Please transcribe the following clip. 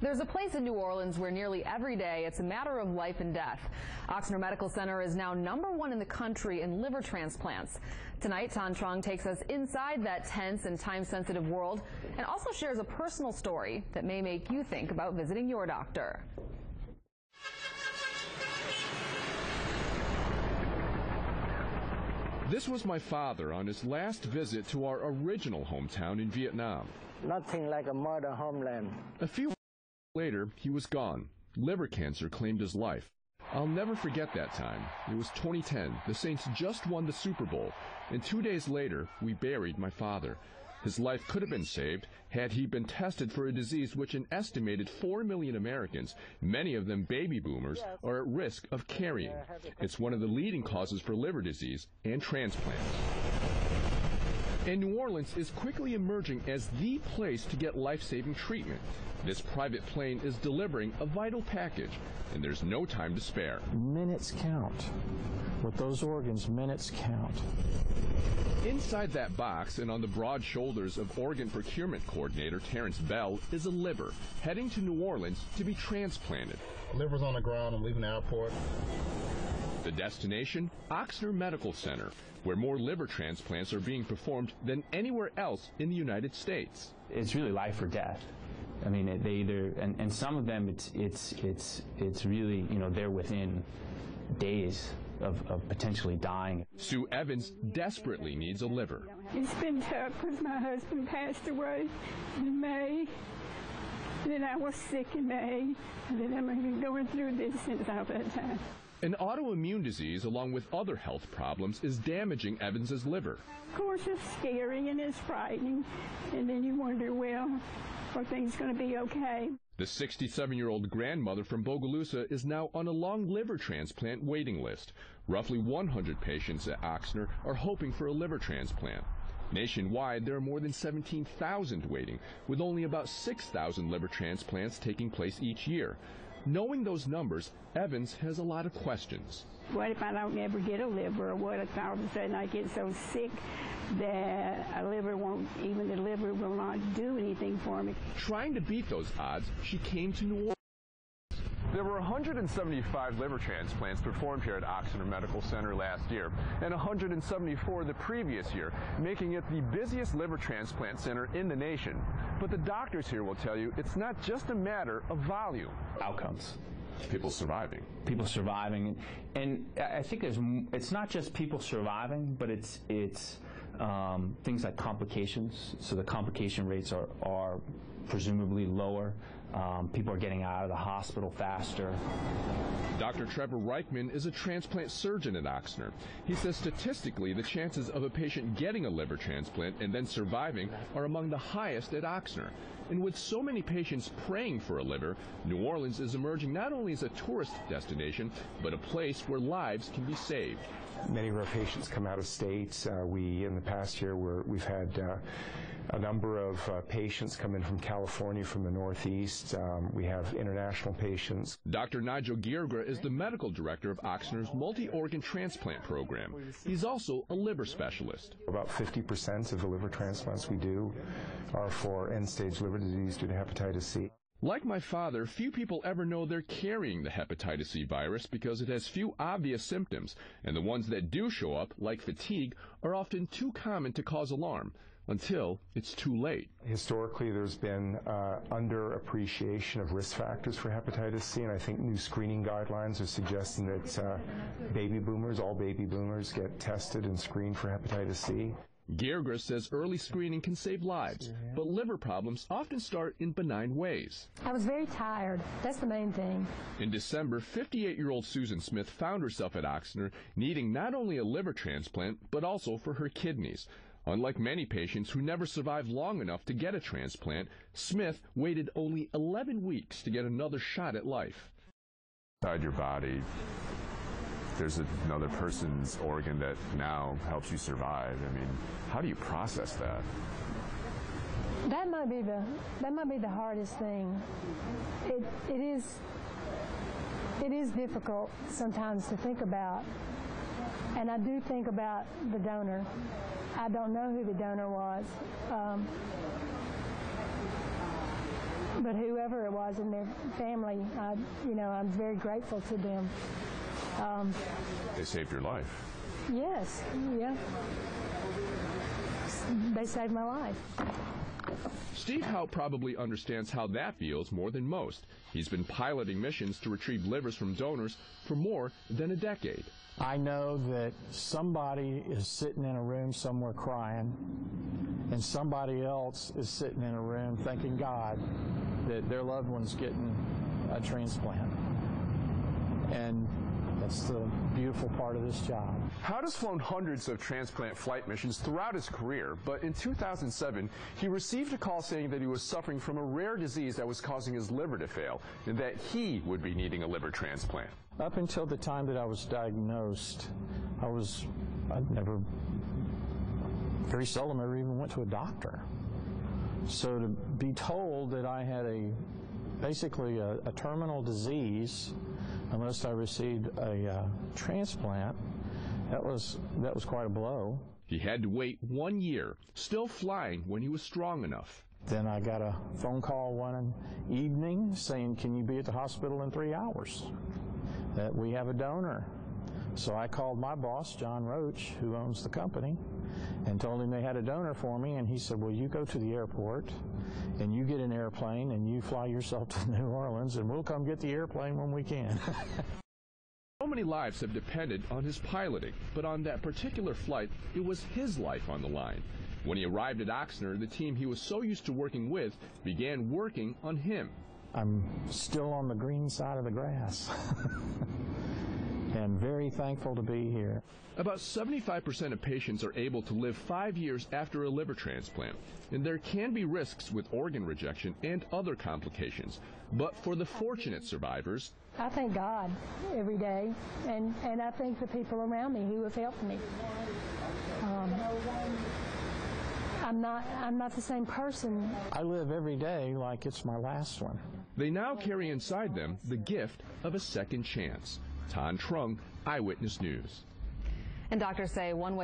There's a place in New Orleans where nearly every day it's a matter of life and death. Ochsner Medical Center is now #1 in the country in liver transplants. Tonight, Tan Trong takes us inside that tense and time-sensitive world and also shares a personal story that may make you think about visiting your doctor. This was my father on his last visit to our original hometown in Vietnam. Nothing like a modern homeland. A few months later, he was gone. Liver cancer claimed his life. I'll never forget that time. It was 2010. The Saints just won the Super Bowl, and 2 days later, we buried my father. His life could have been saved had he been tested for a disease which an estimated 4 million Americans, many of them baby boomers, are at risk of carrying. It's one of the leading causes for liver disease and transplants. And New Orleans is quickly emerging as the place to get life-saving treatment. This private plane is delivering a vital package, and there's no time to spare. Minutes count. With those organs, minutes count. Inside that box and on the broad shoulders of organ procurement coordinator Terrence Bell is a liver heading to New Orleans to be transplanted. Liver's on the ground. I'm leaving the airport. The destination, Ochsner Medical Center, where more liver transplants are being performed than anywhere else in the United States. It's really life or death. I mean, they either, and some of them, it's really, you know, they're within days of potentially dying. Sue Evans desperately needs a liver. It's been tough because my husband passed away in May. And then I was sick in May, and then I've been going through this since all that time. An autoimmune disease, along with other health problems, is damaging Evans's liver. Of course, it's scary and it's frightening, and then you wonder, well, are things going to be okay? The 67-year-old grandmother from Bogalusa is now on a long liver transplant waiting list. Roughly 100 patients at Ochsner are hoping for a liver transplant. Nationwide, there are more than 17,000 waiting, with only about 6,000 liver transplants taking place each year. Knowing those numbers, Evans has a lot of questions. What if I don't ever get a liver, or what if all of a sudden I get so sick that a liver won't, even the liver will not do anything for me? Trying to beat those odds, she came to New Orleans. There were 175 liver transplants performed here at Ochsner Medical Center last year, and 174 the previous year, making it the busiest liver transplant center in the nation. But the doctors here will tell you it's not just a matter of volume. Outcomes. People surviving. People surviving, and I think it's not just people surviving, but it's things like complications. So the complication rates are presumably lower. People are getting out of the hospital faster. Dr. Trevor Reichman is a transplant surgeon at Ochsner. He says statistically the chances of a patient getting a liver transplant and then surviving are among the highest at Ochsner. And with so many patients praying for a liver, New Orleans is emerging not only as a tourist destination, but a place where lives can be saved. Many of our patients come out of state. In the past year, we've had a number of patients come in from California, from the Northeast. We have international patients. Dr. Nigel Giergra is the medical director of Ochsner's multi-organ transplant program. He's also a liver specialist. About 50% of the liver transplants we do are for end-stage liver disease due to hepatitis C. Like my father, few people ever know they're carrying the hepatitis C virus because it has few obvious symptoms, and the ones that do show up, like fatigue, are often too common to cause alarm until it's too late. Historically, there's been underappreciation of risk factors for hepatitis C, and I think new screening guidelines are suggesting that baby boomers, all baby boomers, get tested and screened for hepatitis C. Giergra says early screening can save lives, but liver problems often start in benign ways. I was very tired. That's the main thing. In December, 58-year-old Susan Smith found herself at Ochsner needing not only a liver transplant, but also for her kidneys. Unlike many patients who never survive long enough to get a transplant, Smith waited only 11 weeks to get another shot at life. Inside your body, there's another person's organ that now helps you survive. I mean, how do you process that? That might be the hardest thing. It is difficult sometimes to think about, and I do think about the donor. I don't know who the donor was. But whoever it was in their family, I'm very grateful to them. They saved your life. Yes, yeah. They saved my life. Steve Hout probably understands how that feels more than most. He's been piloting missions to retrieve livers from donors for more than a decade. I know that somebody is sitting in a room somewhere crying, and somebody else is sitting in a room thanking God that their loved one's getting a transplant. And that's the beautiful part of this job. Hout has flown hundreds of transplant flight missions throughout his career, but in 2007, he received a call saying that he was suffering from a rare disease that was causing his liver to fail, and that he would be needing a liver transplant. Up until the time that I was diagnosed, very seldom ever even went to a doctor. So to be told that I had basically a terminal disease, unless I received a transplant, that was quite a blow. He had to wait 1 year, still flying when he was strong enough. Then I got a phone call one evening saying, "Can you be at the hospital in 3 hours? That we have a donor." So I called my boss, John Roach, who owns the company, and told him they had a donor for me, and he said, "Well, you go to the airport and you get an airplane and you fly yourself to New Orleans, and we'll come get the airplane when we can." So many lives have depended on his piloting, but on that particular flight, it was his life on the line. When he arrived at Oxnard, the team he was so used to working with began working on him. I'm still on the green side of the grass and very thankful to be here. About 75% of patients are able to live 5 years after a liver transplant, and there can be risks with organ rejection and other complications. But for the fortunate survivors, I thank God every day, and I thank the people around me who have helped me. I'm not the same person. I live every day like it's my last one. They now carry inside them the gift of a second chance. Tan Trung, Eyewitness News. And doctors say one way